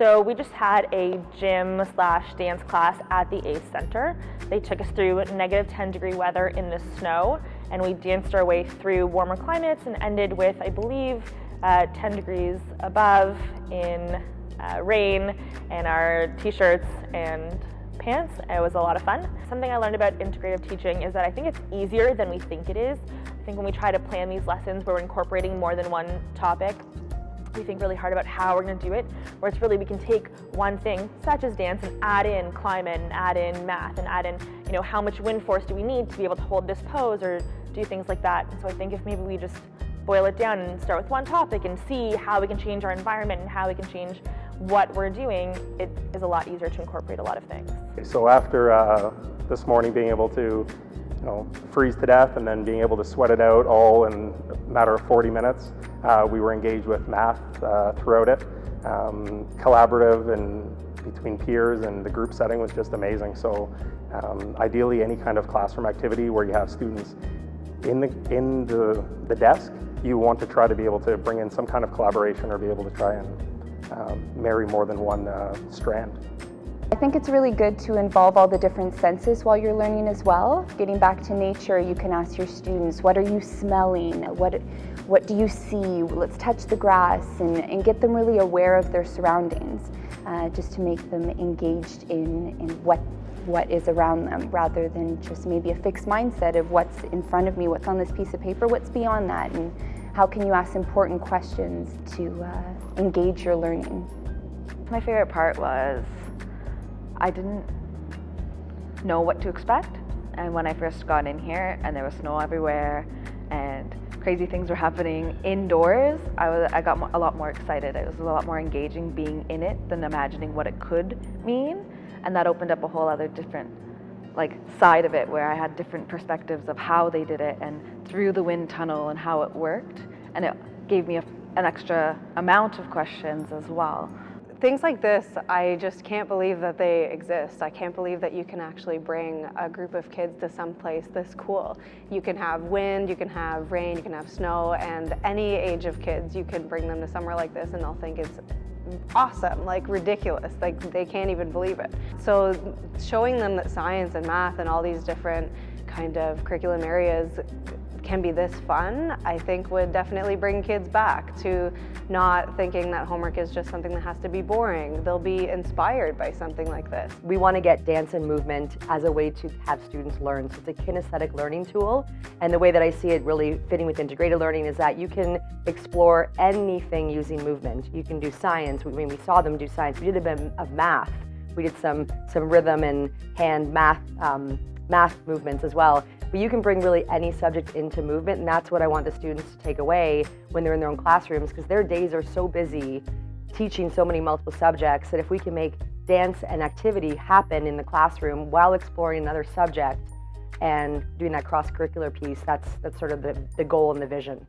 So we just had a gym/dance class at the ACE Center. They took us through negative 10-degree weather in the snow, and we danced our way through warmer climates and ended with, I believe, 10 degrees above in rain and our t-shirts and pants. It was a lot of fun. Something I learned about integrative teaching is that I think it's easier than we think it is. I think when we try to plan these lessons where we're incorporating more than one topic, we think really hard about how we're going to do it, where it's really we can take one thing, such as dance, and add in climate, and add in math, and add in, how much wind force do we need to be able to hold this pose or do things like that. And so I think if maybe we just boil it down and start with one topic and see how we can change our environment and how we can change what we're doing, it is a lot easier to incorporate a lot of things. So after this morning being able to freeze to death and then being able to sweat it out all in a matter of 40 minutes, we were engaged with math throughout it. Collaborative and between peers, and the group setting was just amazing. So ideally any kind of classroom activity where you have students in the desk, you want to try to be able to bring in some kind of collaboration or be able to try and marry more than one strand. I think it's really good to involve all the different senses while you're learning as well. Getting back to nature, you can ask your students, what are you smelling? What do you see? Let's touch the grass and get them really aware of their surroundings, just to make them engaged in what is around them, rather than just maybe a fixed mindset of what's in front of me, what's on this piece of paper, what's beyond that, and how can you ask important questions to engage your learning. My favorite part was I didn't know what to expect, and when I first got in here and there was snow everywhere and crazy things were happening indoors, I got a lot more excited. It was a lot more engaging being in it than imagining what it could mean, and that opened up a whole other different side of it where I had different perspectives of how they did it and through the wind tunnel and how it worked, and it gave me an extra amount of questions as well. Things like this, I just can't believe that they exist. I can't believe that you can actually bring a group of kids to some place this cool. You can have wind, you can have rain, you can have snow, and any age of kids, you can bring them to somewhere like this and they'll think it's awesome, ridiculous, they can't even believe it. So showing them that science and math and all these different kind of curriculum areas can be this fun, I think would definitely bring kids back to not thinking that homework is just something that has to be boring. They'll be inspired by something like this. We want to get dance and movement as a way to have students learn. So it's a kinesthetic learning tool. And the way that I see it really fitting with integrated learning is that you can explore anything using movement. You can do science. We saw them do science. We did a bit of math. We did some rhythm and hand math movements as well. But you can bring really any subject into movement, and that's what I want the students to take away when they're in their own classrooms, because their days are so busy teaching so many multiple subjects that if we can make dance and activity happen in the classroom while exploring another subject and doing that cross-curricular piece, that's sort of the goal and the vision.